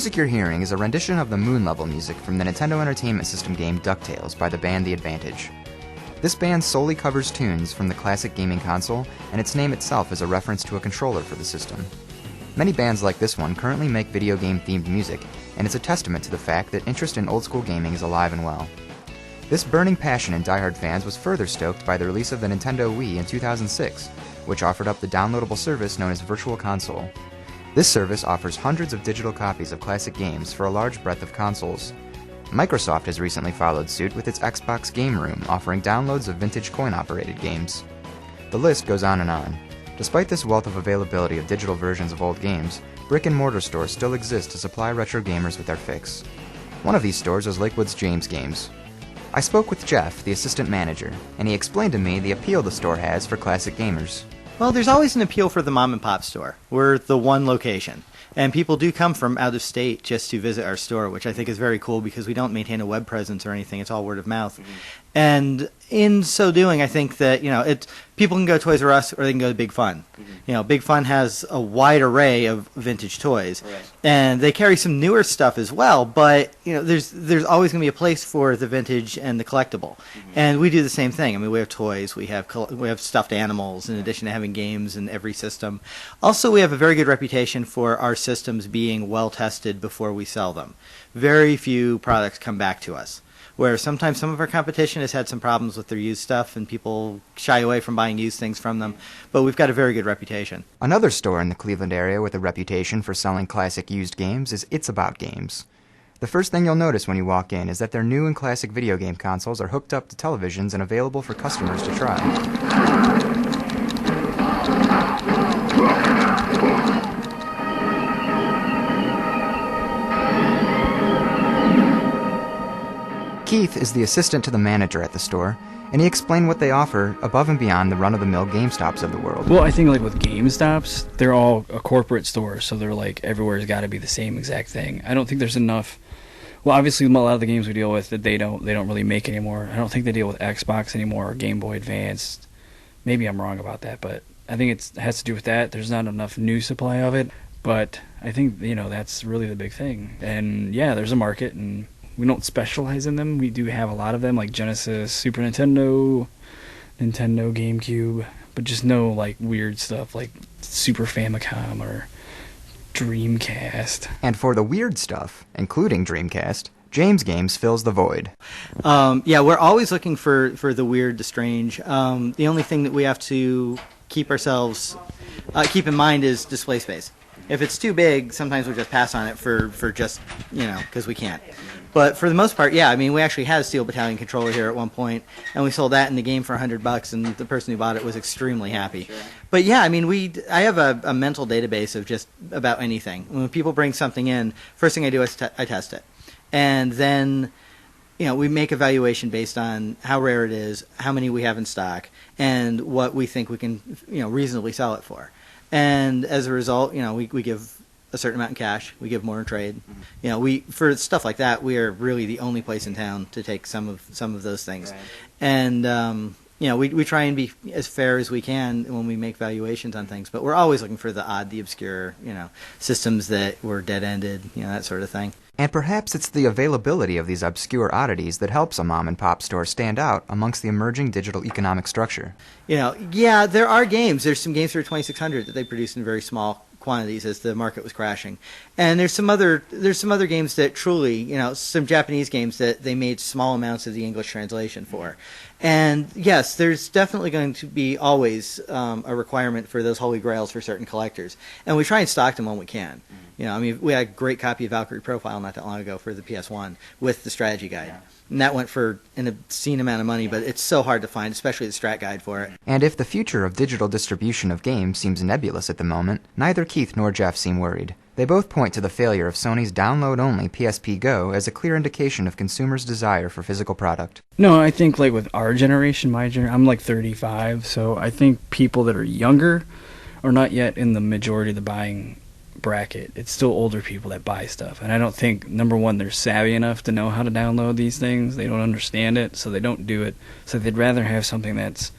music you're hearing is a rendition of the Moon level music from the Nintendo Entertainment System game DuckTales by the band The Advantage. This band solely covers tunes from the classic gaming console, and its name itself is a reference to a controller for the system. Many bands like this one currently make video game-themed music, and it's a testament to the fact that interest in old-school gaming is alive and well. This burning passion in diehard fans was further stoked by the release of the Nintendo Wii in 2006, which offered up the downloadable service known as Virtual Console. This service offers hundreds of digital copies of classic games for a large breadth of consoles. Microsoft has recently followed suit with its Xbox Game Room, offering downloads of vintage coin-operated games. The list goes on and on. Despite this wealth of availability of digital versions of old games, brick-and-mortar stores still exist to supply retro gamers with their fix. One of these stores is Lakewood's James Games. I spoke with Jeff, the assistant manager, and he explained to me the appeal the store has for classic gamers. Well, there's always an appeal for the mom-and-pop store. We're the one location. And people do come from out of state just to visit our store, which I think is very cool because we don't maintain a web presence or anything. It's all word of mouth. Mm-hmm. And in so doing, I think that, people can go to Toys R Us or they can go to Big Fun. Mm-hmm. Big Fun has a wide array of vintage toys. Right. And they carry some newer stuff as well, but, there's always going to be a place for the vintage and the collectible. Mm-hmm. And we do the same thing. I mean, we have toys, we have stuffed animals in addition to having games in every system. Also, we have a very good reputation for our systems being well tested before we sell them. Very few products come back to us. Where sometimes some of our competition has had some problems with their used stuff and people shy away from buying used things from them, but we've got a very good reputation. Another store in the Cleveland area with a reputation for selling classic used games is It's About Games. The first thing you'll notice when you walk in is that their new and classic video game consoles are hooked up to televisions and available for customers to try. Keith is the assistant to the manager at the store, and he explained what they offer above and beyond the run-of-the-mill GameStops of the world. Well, I think with GameStops, they're all a corporate store, so they're everywhere's got to be the same exact thing. I don't think there's enough. Well, obviously, a lot of the games we deal with that they don't really make anymore. I don't think they deal with Xbox anymore or Game Boy Advance. Maybe I'm wrong about that, but I think it has to do with that. There's not enough new supply of it, but I think that's really the big thing. And yeah, there's a market, and we don't specialize in them. We do have a lot of them, like Genesis, Super Nintendo, GameCube, but just no weird stuff like Super Famicom or Dreamcast. And for the weird stuff, including Dreamcast, James Games fills the void. We're always looking for the weird, the strange. The only thing that we have to keep in mind is display space. If it's too big, sometimes we just pass on it for just, because we can't. But for the most part, we actually had a Steel Battalion controller here at one point, and we sold that in the game for $100, and the person who bought it was extremely happy. Sure. But I have a mental database of just about anything. When people bring something in, first thing I do is I test it. And then, we make evaluation based on how rare it is, how many we have in stock, and what we think we can, reasonably sell it for. And as a result, we give a certain amount in cash. We give more in trade. Mm-hmm. For stuff like that, we are really the only place in town to take some of those things. Right. And we try and be as fair as we can when we make valuations on things. But we're always looking for the odd, the obscure, systems that were dead-ended, that sort of thing. And perhaps it's the availability of these obscure oddities that helps a mom-and-pop store stand out amongst the emerging digital economic structure. There are games. There's some games for 2600 that they produce in very small quantities as the market was crashing. And there's some other games that truly, some Japanese games that they made small amounts of the English translation for. And yes, there's definitely going to be always a requirement for those holy grails for certain collectors. And we try and stock them when we can. We had a great copy of Valkyrie Profile not that long ago for the PS1 with the strategy guide. Yeah. And that went for an obscene amount of money, but it's so hard to find, especially the strat guide for it. And if the future of digital distribution of games seems nebulous at the moment, neither Keith nor Jeff seem worried. They both point to the failure of Sony's download-only PSP Go as a clear indication of consumers' desire for physical product. No, I think with our generation, I'm 35, so I think people that are younger are not yet in the majority of the buying bracket. It's still older people that buy stuff, and I don't think, number one, they're savvy enough to know how to download these things. They don't understand it, so they don't do it. So they'd rather have something that's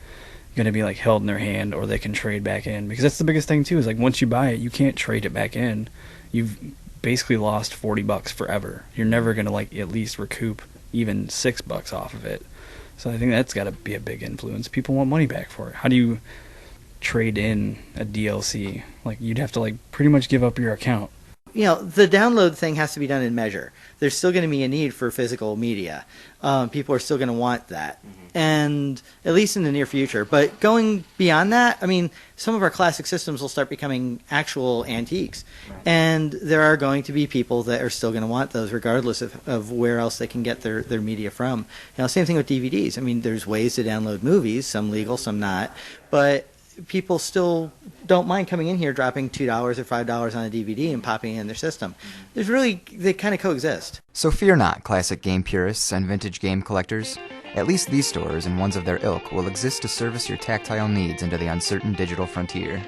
going to be held in their hand, or they can trade back in, because that's the biggest thing too, is once you buy it, you can't trade it back in. You've basically lost $40 forever. You're never gonna like at least recoup even $6 off of it. So I think that's got to be a big influence. People want money back for it. How do you trade in a DLC? Like, you'd have to like pretty much give up your account. You know, the download thing has to be done in measure. There's still going to be a need for physical media. People are still going to want that, and at least in the near future. But going beyond that, I mean, some of our classic systems will start becoming actual antiques, and there are going to be people that are still going to want those, regardless of where else they can get their media from. You know, same thing with DVDs. I mean, there's ways to download movies, some legal, some not, but people still don't mind coming in here, dropping $2 or $5 on a DVD and popping it in their system. They kind of coexist. So fear not, classic game purists and vintage game collectors. At least these stores and ones of their ilk will exist to service your tactile needs into the uncertain digital frontier.